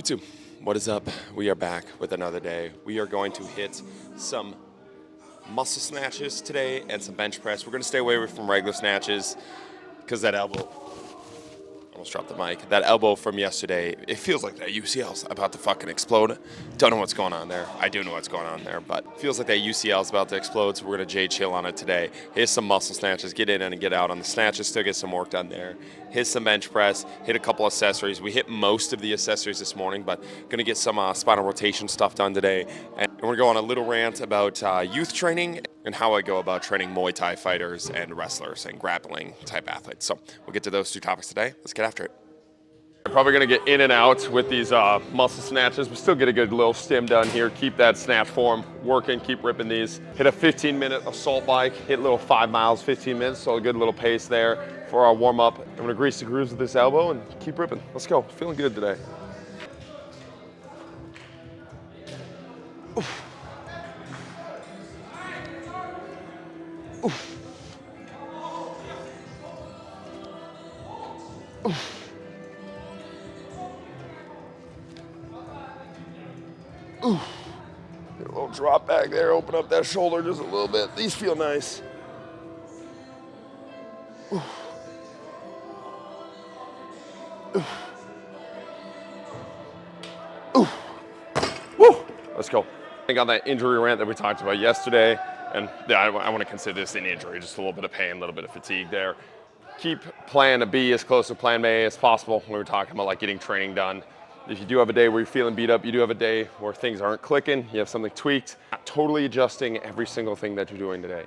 YouTube, what is up? We are back with another day. We are going to hit some muscle snatches today and some bench press. We're going to stay away from regular snatches because that elbow, almost dropped the mic, that elbow from yesterday, it feels like that UCL's about to fucking explode. Don't know what's going on there. I do know what's going on there, but feels like that UCL's about to explode, so we're going to J-chill on it today. Hit some muscle snatches, get in and get out on the snatches, still get some work done there. Hit some bench press, hit a couple accessories. We hit most of the accessories this morning, but going to get some spinal rotation stuff done today. And we're going to go on a little rant about youth training and how I go about training Muay Thai fighters and wrestlers and grappling type athletes. So we'll get to those two topics today. Let's get after it. I'm probably going to get in and out with these muscle snatches, but still get a good little stim done here. Keep that snatch form working, keep ripping these. Hit a 15-minute assault bike, hit a little 5 miles, 15 minutes, so a good little pace there for our warm-up. I'm going to grease the grooves with this elbow and keep ripping. Let's go. Feeling good today. Oof. Oof. Oof. Ooh, get a little drop back there, open up that shoulder just a little bit. These feel nice. Ooh. Ooh. Ooh. Woo. Let's go. I think on that injury rant that we talked about yesterday, and yeah, I want to consider this an injury, just a little bit of pain, a little bit of fatigue there. Keep plan B as close to plan A as possible when we're talking about like getting training done. If you do have a day where you're feeling beat up, you do have a day where things aren't clicking, you have something tweaked, not totally adjusting every single thing that you're doing today.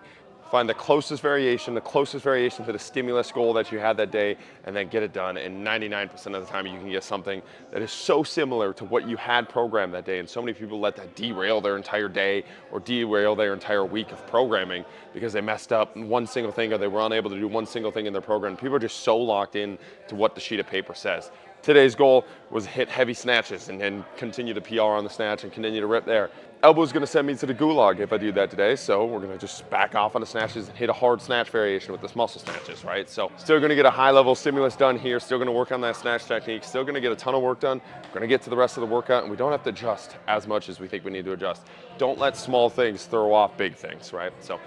Find the closest variation to the stimulus goal that you had that day, and then get it done. And 99% of the time you can get something that is so similar to what you had programmed that day. And so many people let that derail their entire day or derail their entire week of programming because they messed up one single thing or they were unable to do one single thing in their program. People are just so locked in to what the sheet of paper says. Today's goal was hit heavy snatches and continue to PR on the snatch and continue to rip there. Elbow's gonna send me to the gulag if I do that today, so we're gonna just back off on the snatches and hit a hard snatch variation with this muscle snatches, right? So still gonna get a high level stimulus done here, still gonna work on that snatch technique, still gonna get a ton of work done. We're gonna get to the rest of the workout and we don't have to adjust as much as we think we need to adjust. Don't let small things throw off big things, right? So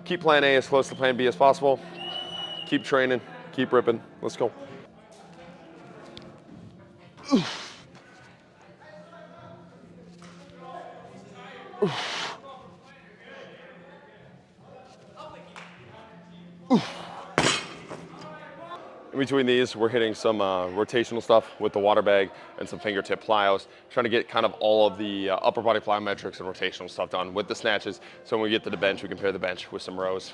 keep plan A as close to plan B as possible. Keep training, keep ripping, let's go. Oof. Oof. Oof. In between these, we're hitting some rotational stuff with the water bag and some fingertip plyos, trying to get kind of all of the upper body plyometrics and rotational stuff done with the snatches. So when we get to the bench, we can pair the bench with some rows.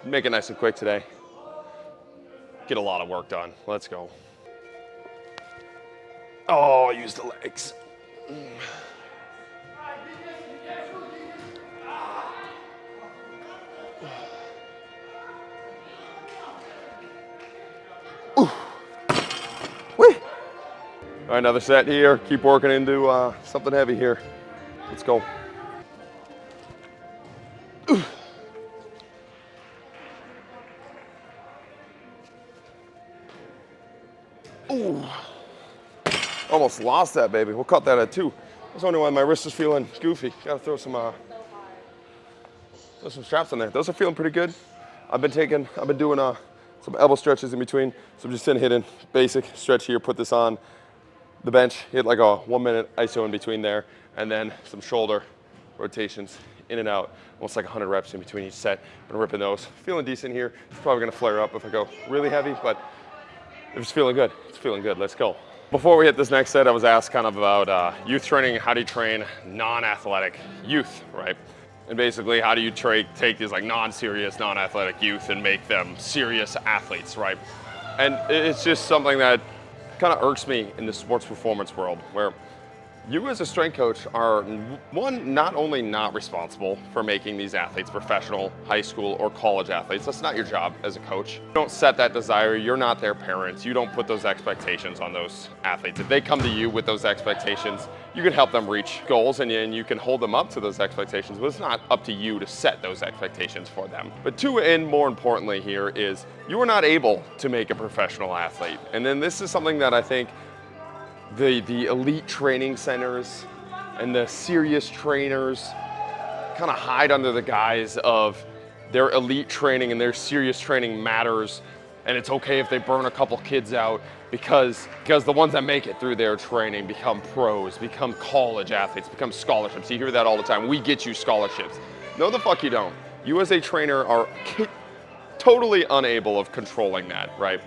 Make it nice and quick today. Get a lot of work done. Let's go. Oh, use the legs. Ooh. Whee. All right, another set here. Keep working into something heavy here. Let's go. Ooh. Ooh. Almost lost that, baby. We'll cut that at 2. That's only why my wrist is feeling goofy. Gotta throw some straps on there. Those are feeling pretty good. I've been doing some elbow stretches in between. So I'm just hitting basic stretch here, put this on the bench, hit like a 1-minute iso in between there, and then some shoulder rotations in and out, almost like 100 reps in between each set. Been ripping those. Feeling decent here. It's probably gonna flare up if I go really heavy, but if it's feeling good, it's feeling good. Let's go. Before we hit this next set, I was asked kind of about youth training. How do you train non-athletic youth, right? And basically, how do you take these like non-serious, non-athletic youth and make them serious athletes, right? And it's just something that kind of irks me in the sports performance world, where you as a strength coach are, one, not only not responsible for making these athletes professional, high school, or college athletes. That's not your job as a coach. You don't set that desire. You're not their parents. You don't put those expectations on those athletes. If they come to you with those expectations, you can help them reach goals and you can hold them up to those expectations, but it's not up to you to set those expectations for them. But two, and more importantly here, is you are not able to make a professional athlete. And then this is something that I think the elite training centers and the serious trainers kind of hide under the guise of their elite training and their serious training matters, and it's okay if they burn a couple kids out because the ones that make it through their training become pros, become college athletes, become scholarships. You hear that all the time. We get you scholarships. No, the fuck you don't. You as a trainer are totally unable of controlling that, right?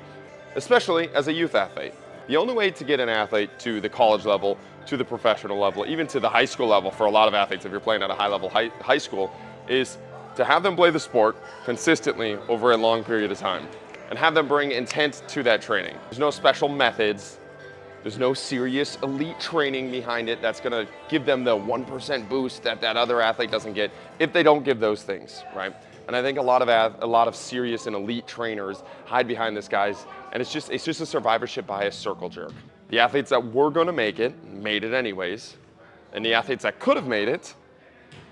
Especially as a youth athlete. The only way to get an athlete to the college level, to the professional level, even to the high school level for a lot of athletes if you're playing at a high level high school, is to have them play the sport consistently over a long period of time and have them bring intent to that training. There's no special methods. There's no serious elite training behind it that's gonna give them the 1% boost that other athlete doesn't get if they don't give those things, right? And I think a lot of serious and elite trainers hide behind this, guys, and it's just a survivorship bias circle jerk. The athletes that were gonna make it, made it anyways, and the athletes that could have made it,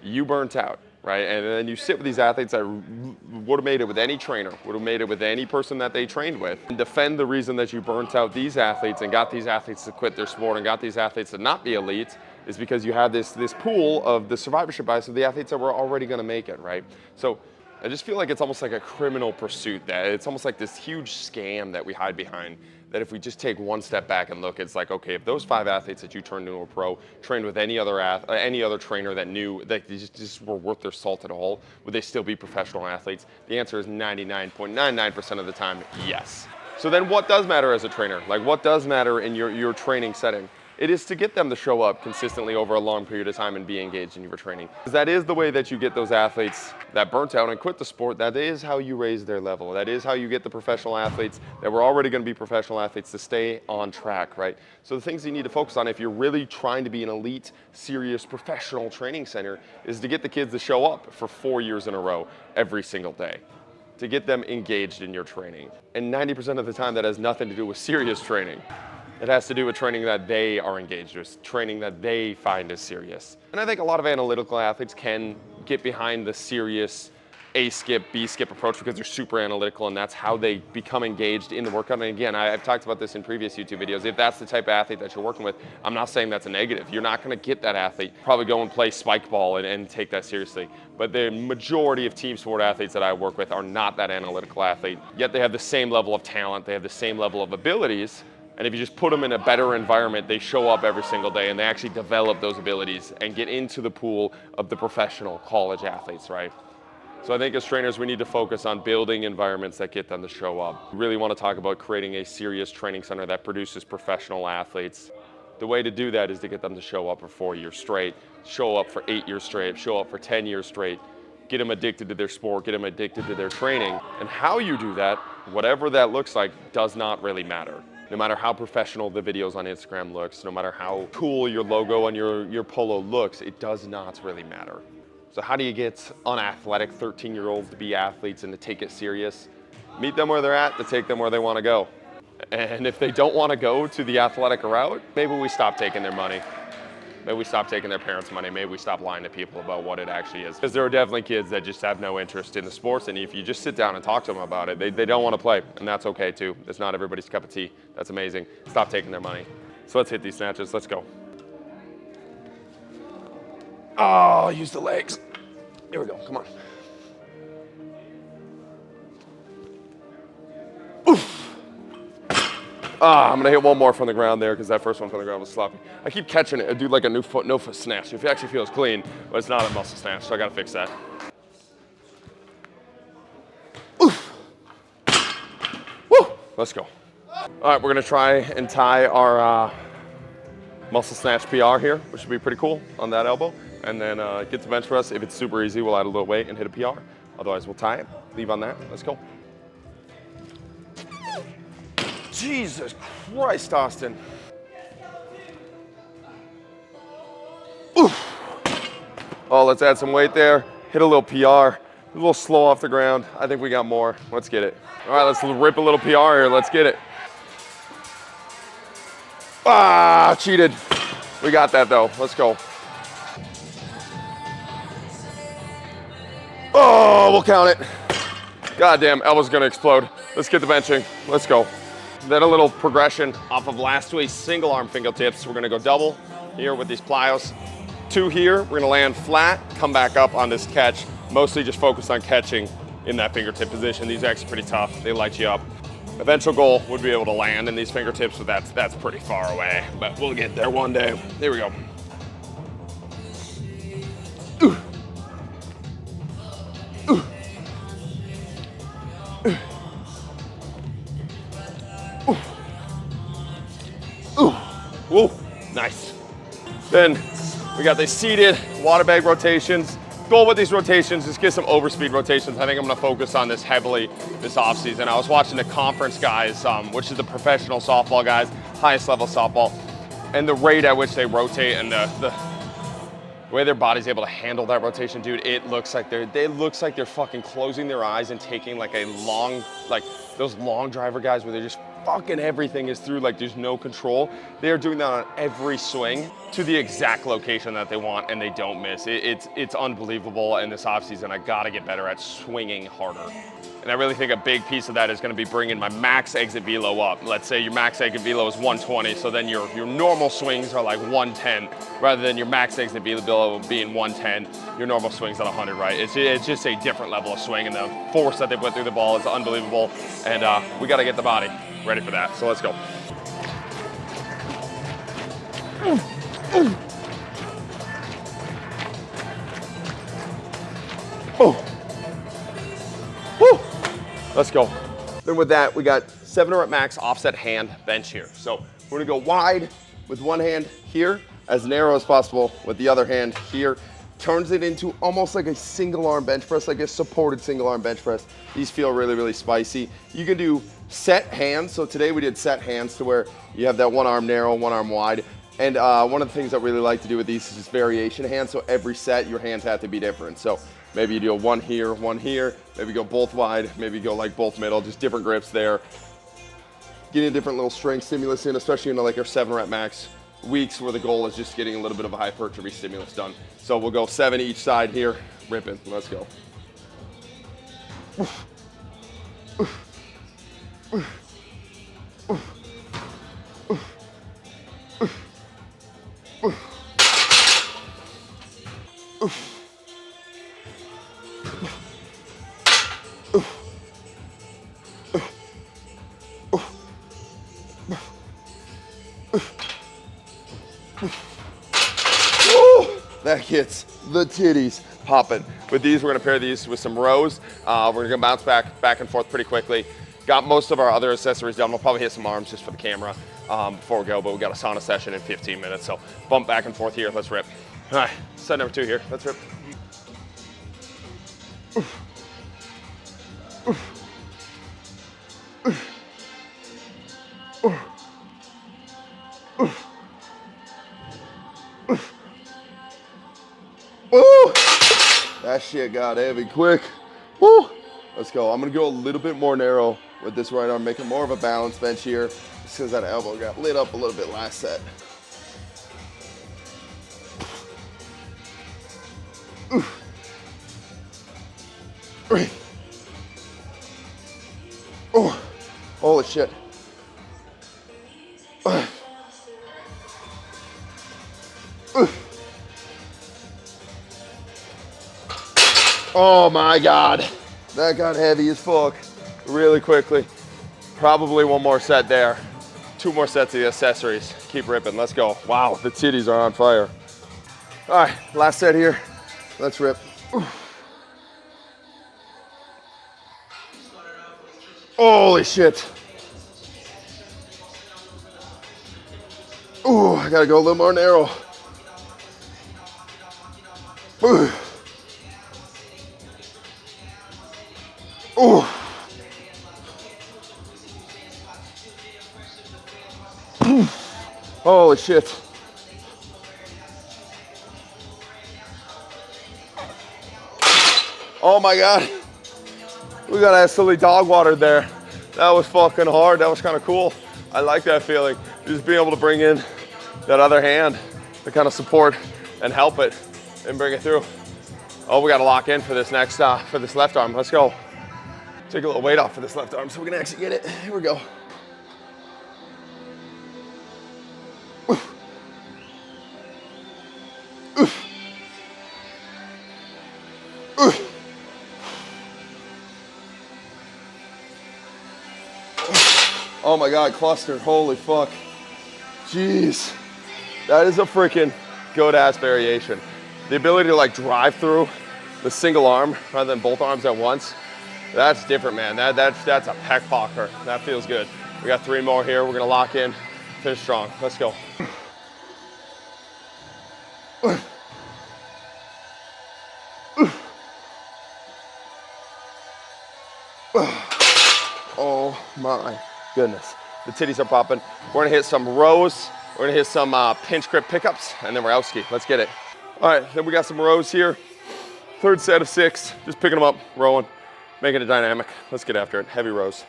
you burnt out, right? And then you sit with these athletes that would have made it with any trainer, would have made it with any person that they trained with, and defend the reason that you burnt out these athletes and got these athletes to quit their sport and got these athletes to not be elite is because you had this pool of the survivorship bias of the athletes that were already gonna make it, right? So I just feel like it's almost like a criminal pursuit, that it's almost like this huge scam that we hide behind, that if we just take one step back and look, it's like, okay, if those 5 athletes that you turned into a pro trained with any other trainer that knew that they just were worth their salt at all, would they still be professional athletes? The answer is 99.99% of the time, yes. So then what does matter as a trainer? Like, what does matter in your training setting? It is to get them to show up consistently over a long period of time and be engaged in your training. Because that is the way that you get those athletes that burnt out and quit the sport. That is how you raise their level. That is how you get the professional athletes that were already going to be professional athletes to stay on track, right? So the things you need to focus on if you're really trying to be an elite, serious, professional training center is to get the kids to show up for 4 years in a row every single day, to get them engaged in your training. And 90% of the time that has nothing to do with serious training. It has to do with training that they are engaged with, training that they find is serious. And I think a lot of analytical athletes can get behind the serious A skip, B skip approach because they're super analytical and that's how they become engaged in the workout. And again, I've talked about this in previous YouTube videos. If that's the type of athlete that you're working with, I'm not saying that's a negative. You're not gonna get that athlete, probably go and play spike ball and take that seriously. But the majority of team sport athletes that I work with are not that analytical athlete, yet they have the same level of talent, they have the same level of abilities. And if you just put them in a better environment, they show up every single day and they actually develop those abilities and get into the pool of the professional college athletes, right? So I think as trainers, we need to focus on building environments that get them to show up. We really want to talk about creating a serious training center that produces professional athletes. The way to do that is to get them to show up for 4 years straight, show up for 8 years straight, show up for 10 years straight, get them addicted to their sport, get them addicted to their training. And how you do that, whatever that looks like, does not really matter. No matter how professional the videos on Instagram looks, no matter how cool your logo on your polo looks, it does not really matter. So how do you get unathletic 13-year-olds to be athletes and to take it serious? Meet them where they're at, to take them where they want to go. And if they don't want to go to the athletic route, maybe we stop taking their money. Maybe we stop taking their parents' money. Maybe we stop lying to people about what it actually is. Because there are definitely kids that just have no interest in the sports, and if you just sit down and talk to them about it, they don't want to play, and that's okay too. It's not everybody's cup of tea. That's amazing. Stop taking their money. So let's hit these snatches. Let's go. Oh, use the legs. Here we go. Come on. Oof. I'm gonna hit one more from the ground there because that first one from the ground was sloppy. I keep catching it. I do like a no foot snatch. It actually feels clean, but it's not a muscle snatch, so I gotta fix that. Oof. Woo! Let's go. All right, we're gonna try and tie our muscle snatch PR here, which should be pretty cool on that elbow. And then get to bench press. If it's super easy, we'll add a little weight and hit a PR. Otherwise, we'll tie it, leave on that. Let's go. Jesus Christ, Austin. Oof. Oh, let's add some weight there. Hit a little PR. A little slow off the ground. I think we got more. Let's get it. All right, let's rip a little PR here. Let's get it. Ah, cheated. We got that though. Let's go. Oh, we'll count it. God damn, elbow's gonna explode. Let's get the benching. Let's go. Then a little progression off of last week's single arm fingertips. We're gonna go double here with these plyos. 2 here, we're gonna land flat, come back up on this catch, mostly just focused on catching in that fingertip position. These are actually pretty tough, they light you up. Eventual goal would be able to land in these fingertips, but that's pretty far away, but we'll get there one day. Here we go. Ooh. Ooh. Ooh. Ooh. Whoa, nice. Then we got the seated water bag rotations. Goal with these rotations is get some overspeed rotations. I think I'm gonna focus on this heavily this offseason. I was watching the conference guys, which is the professional softball guys, highest level softball, and the rate at which they rotate and the way their body's able to handle that rotation, dude, it looks like they're fucking closing their eyes and taking like a long, like those long driver guys where they're just fucking everything is through, like there's no control. They are doing that on every swing to the exact location that they want and they don't miss. It's unbelievable. In this offseason, I gotta get better at swinging harder. And I really think a big piece of that is gonna be bringing my max exit velo up. Let's say your max exit velo is 120, so then your normal swings are like 110, rather than your max exit velo being 110, your normal swings at 100, right? It's just a different level of swing, and the force that they put through the ball is unbelievable, and we gotta get the body ready for that, so let's go. Oh. Woo. Let's go. Then with that, we got 7 rep max offset hand bench here. So we're gonna go wide with one hand here, as narrow as possible with the other hand here. Turns it into almost like a single arm bench press, like a supported single arm bench press. These feel really, really spicy. You can do set hands. So today we did set hands to where you have that one arm narrow, one arm wide. And one of the things I really like to do with these is just variation hands. So every set, your hands have to be different. So maybe you do one here, maybe go both wide, maybe go like both middle, just different grips there. Getting a different little strength stimulus in, especially in like our 7 rep max weeks where the goal is just getting a little bit of a hypertrophy stimulus done. So we'll go 7 each side here, ripping, let's go. That gets the titties popping. With these, we're gonna pair these with some rows. We're gonna bounce back and forth pretty quickly. Got most of our other accessories done. We'll probably hit some arms just for the camera before we go, but we got a sauna session in 15 minutes. So bump back and forth here, let's rip. All right, set number 2 here, let's rip. Woo! That shit got heavy quick. Woo! Let's go. I'm gonna go a little bit more narrow with this right arm, making more of a balance bench here, just because that elbow got lit up a little bit last set. Oh, holy shit. Oh my God, that got heavy as fuck really quickly. Probably one more set there. 2 more sets of the accessories. Keep ripping, let's go. Wow, the titties are on fire. All right, last set here. Let's rip. Holy shit. Ooh, I gotta go a little more narrow. Ooh. Ooh. Holy shit. Oh my God. We got absolutely dog watered there. That was fucking hard. That was kind of cool. I like that feeling. Just being able to bring in that other hand to kind of support and help it and bring it through. Oh, we got to lock in for this next, for this left arm. Let's go. Take a little weight off for this left arm so we can actually get it. Here we go. Oh my God, cluster, holy fuck. Jeez, that is a freaking good ass variation. The ability to like drive through the single arm rather than both arms at once, that's different, man. That's a pec pocker. That feels good. We got 3 more here. We're gonna lock in, finish strong. Let's go. Oh my goodness. The titties are popping. We're gonna hit some rows. We're gonna hit some pinch grip pickups, and then we're out ski. Let's get it. All right, then we got some rows here. 3rd set of 6, just picking them up, rowing, making it dynamic. Let's get after it. Heavy rows.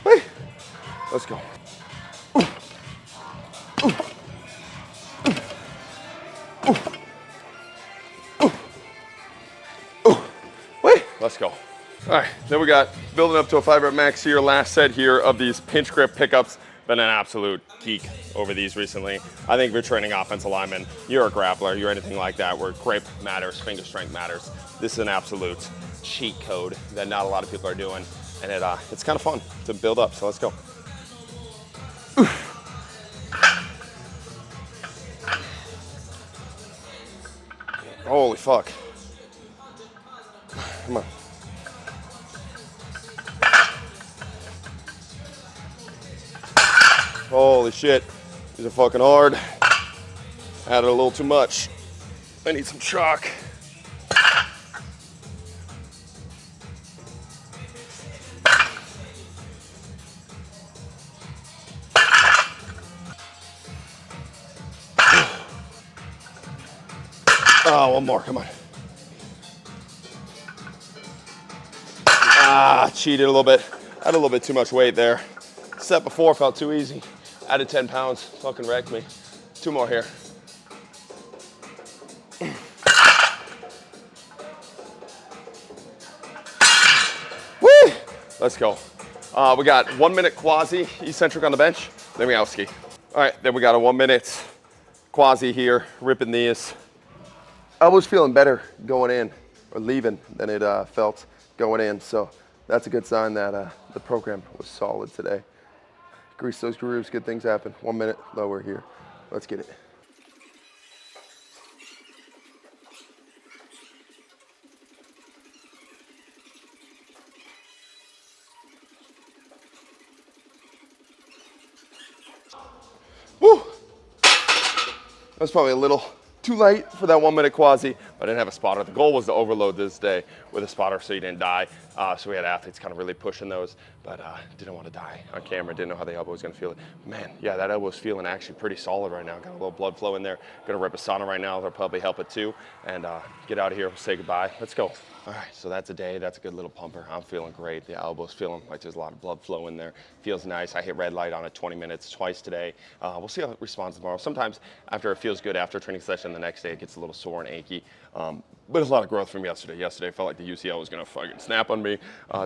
Hey, let's go. Wait, let's go. All right, then we got building up to a 5 rep max here. Last set here of these pinch grip pickups. Been an absolute geek over these recently. I think if you're training offensive linemen, you're a grappler, you're anything like that, where grip matters, finger strength matters. This is an absolute cheat code that not a lot of people are doing, and it's kind of fun to build up. So let's go. Holy fuck. Come on. Holy shit. These are fucking hard. Added a little too much. I need some chalk. Oh, one more, come on. Cheated a little bit. Had a little bit too much weight there. Set before felt too easy. Added 10 pounds, fucking wrecked me. 2 more here. Woo! Let's go. We got 1 minute quasi eccentric on the bench, then we out ski. All right, then we got a 1 minute quasi here, ripping these. I was feeling better going in or leaving than it felt going in, so that's a good sign that the program was solid today. Grease those grooves, good things happen. 1 minute lower here. Let's get it. Woo! That was probably a little too light for that 1 minute quasi, but I didn't have a spotter. The goal was to overload this day with a spotter so you didn't die. So we had athletes kind of really pushing those, but didn't want to die on camera. Didn't know how the elbow was going to feel it. Man, yeah, that elbow is feeling actually pretty solid right now. Got a little blood flow in there. Gonna rip a sauna right now. That'll probably help it too. And get out of here, say goodbye. Let's go. All right, so that's a day. That's a good little pumper. I'm feeling great. The elbow's feeling like there's a lot of blood flow in there. Feels nice. I hit red light on it 20 minutes twice today. We'll see how it responds tomorrow. Sometimes after it feels good after a training session, the next day it gets a little sore and achy. But there's a lot of growth from yesterday. Yesterday felt like the UCL was gonna fucking snap on me.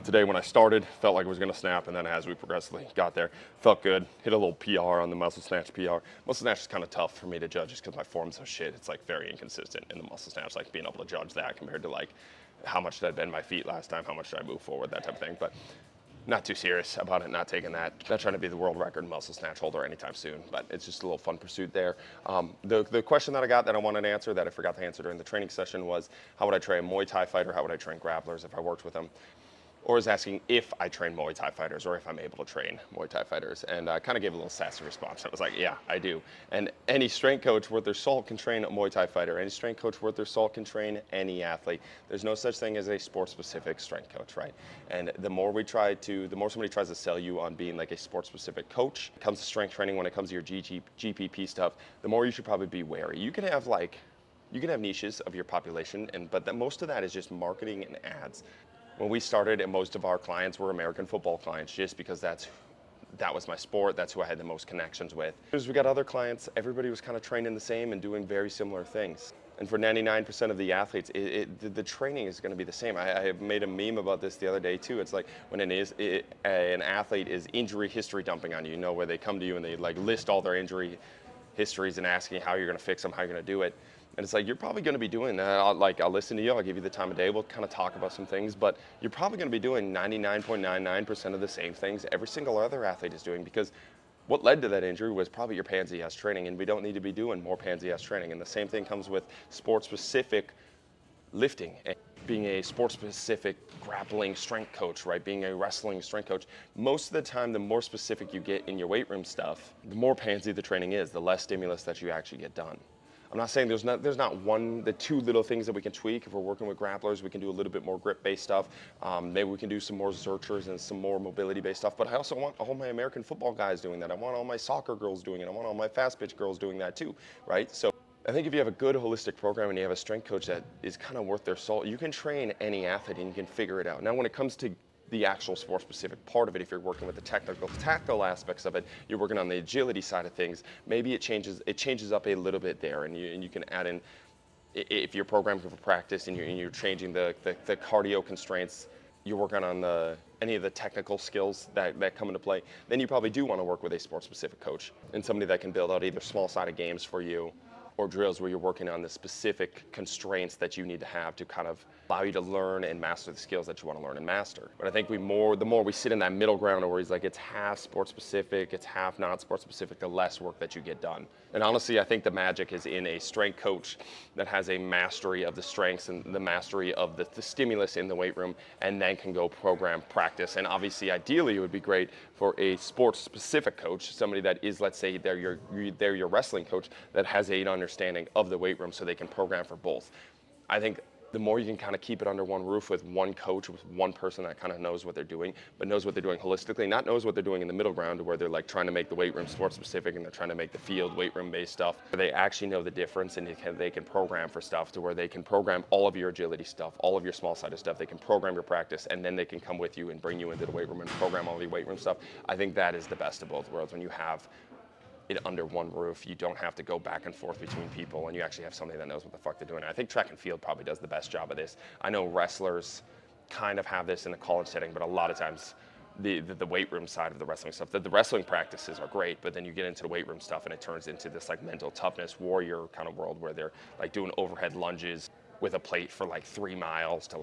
Today when I started, felt like it was gonna snap, and then as we progressively got there, felt good. Hit a little PR on the muscle snatch PR. Muscle snatch is kind of tough for me to judge just because my form's so shit. It's like very inconsistent in the muscle snatch, like being able to judge that compared to like how much did I bend my feet last time, how much did I move forward, that type of thing. But not too serious about it, not taking that. Not trying to be the world record muscle snatch holder anytime soon, but it's just a little fun pursuit there. The question that I got that I wanted to answer that I forgot to answer during the training session was, how would I train a Muay Thai fighter? How would I train grapplers if I worked with them? Or is asking if I train Muay Thai fighters or if I'm able to train Muay Thai fighters. And I kind of gave a little sassy response. I was like, yeah, I do. And any strength coach worth their salt can train a Muay Thai fighter. Any strength coach worth their salt can train any athlete. There's no such thing as a sport-specific strength coach, right? And the more somebody tries to sell you on being like a sport-specific coach, when it comes to strength training, when it comes to your GPP stuff, the more you should probably be wary. You can have niches of your population, but most of that is just marketing and ads. When we started, and most of our clients were American football clients, just because that was my sport, that's who I had the most connections with. As we got other clients, everybody was kind of training the same and doing very similar things. And for 99% of the athletes, the training is going to be the same. I made a meme about this the other day too. It's like when an athlete is injury history dumping on you, where they come to you and they like list all their injury histories and asking how you're going to fix them, how you're going to do it. And it's like, you're probably going to be doing that. I'll listen to you. I'll give you the time of day. We'll kind of talk about some things, but you're probably going to be doing 99.99% of the same things every single other athlete is doing, because what led to that injury was probably your pansy-ass training, and we don't need to be doing more pansy-ass training. And the same thing comes with sport-specific lifting, and being a sport-specific grappling strength coach, right? Being a wrestling strength coach. Most of the time, the more specific you get in your weight room stuff, the more pansy the training is, the less stimulus that you actually get done. I'm not saying there's not the two little things that we can tweak. If we're working with grapplers, we can do a little bit more grip-based stuff. Maybe we can do some more zerchers and some more mobility-based stuff. But I also want all my American football guys doing that. I want all my soccer girls doing it. I want all my fast pitch girls doing that too, right? So I think if you have a good holistic program and you have a strength coach that is kind of worth their salt, you can train any athlete and you can figure it out. Now, when it comes to the actual sport-specific part of it, if you're working with the tactical aspects of it, you're working on the agility side of things, maybe it changes up a little bit there, and you can add in, if you're programming for practice and you're changing the cardio constraints, you're working on any of the technical skills that come into play, then you probably do want to work with a sport-specific coach and somebody that can build out either small-sided games for you or drills where you're working on the specific constraints that you need to have to kind of allow you to learn and master the skills that you want to learn and master. But I think the more we sit in that middle ground where he's like, it's half sport specific, it's half not sport specific, the less work that you get done. And honestly, I think the magic is in a strength coach that has a mastery of the strengths and the mastery of the stimulus in the weight room, and then can go program practice. And obviously, ideally, it would be great for a sports specific coach, somebody that is, let's say, they're your wrestling coach that has an understanding of the weight room so they can program for both. I think the more you can kind of keep it under one roof with one coach, with one person that kind of knows what they're doing, but knows what they're doing holistically, not knows what they're doing in the middle ground where they're like trying to make the weight room sport specific and they're trying to make the field weight room based stuff, where they actually know the difference and they can program for stuff to where they can program all of your agility stuff, all of your small sided stuff, they can program your practice, and then they can come with you and bring you into the weight room and program all your weight room stuff. I think that is the best of both worlds when you have it under one roof. You don't have to go back and forth between people, and you actually have somebody that knows what the fuck they're doing. I think track and field probably does the best job of this. I know wrestlers kind of have this in a college setting, but a lot of times the weight room side of the wrestling stuff, the wrestling practices are great, but then you get into the weight room stuff and it turns into this like mental toughness warrior kind of world where they're like doing overhead lunges with a plate for like 3 miles to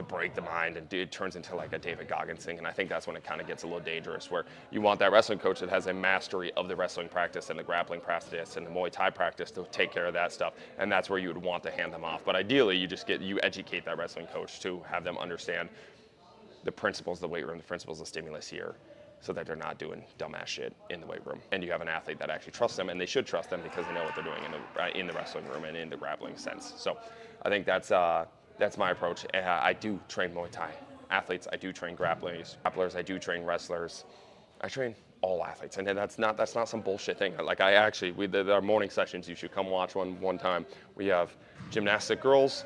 break the mind, and it turns into like a David Goggins thing. And I think that's when it kind of gets a little dangerous, where you want that wrestling coach that has a mastery of the wrestling practice and the grappling practice and the Muay Thai practice to take care of that stuff. And that's where you would want to hand them off. But ideally, you educate that wrestling coach to have them understand the principles of the weight room, the principles of stimulus here, so that they're not doing dumbass shit in the weight room. And you have an athlete that actually trusts them, and they should trust them because they know what they're doing in the wrestling room and in the grappling sense. So I think that's my approach. I do train Muay Thai athletes. I do train grapplers. I do train wrestlers. I train all athletes, and that's not some bullshit thing. Like our morning sessions, you should come watch one time. We have gymnastic girls,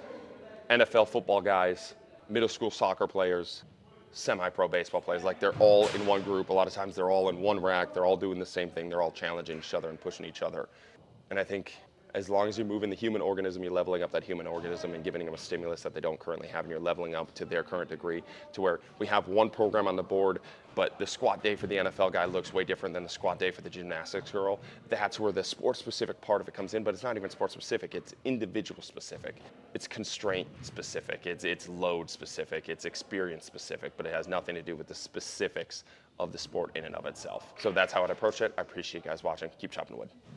NFL football guys, middle school soccer players, semi-pro baseball players. Like, they're all in one group. A lot of times they're all in one rack. They're all doing the same thing. They're all challenging each other and pushing each other. And I think as long as you're moving the human organism, you're leveling up that human organism and giving them a stimulus that they don't currently have, and you're leveling up to their current degree, to where we have one program on the board, but the squat day for the NFL guy looks way different than the squat day for the gymnastics girl. That's where the sport-specific part of it comes in, but it's not even sport-specific. It's individual-specific. It's constraint-specific. It's load-specific. It's experience-specific, but it has nothing to do with the specifics of the sport in and of itself. So that's how I'd approach it. I appreciate you guys watching. Keep chopping wood.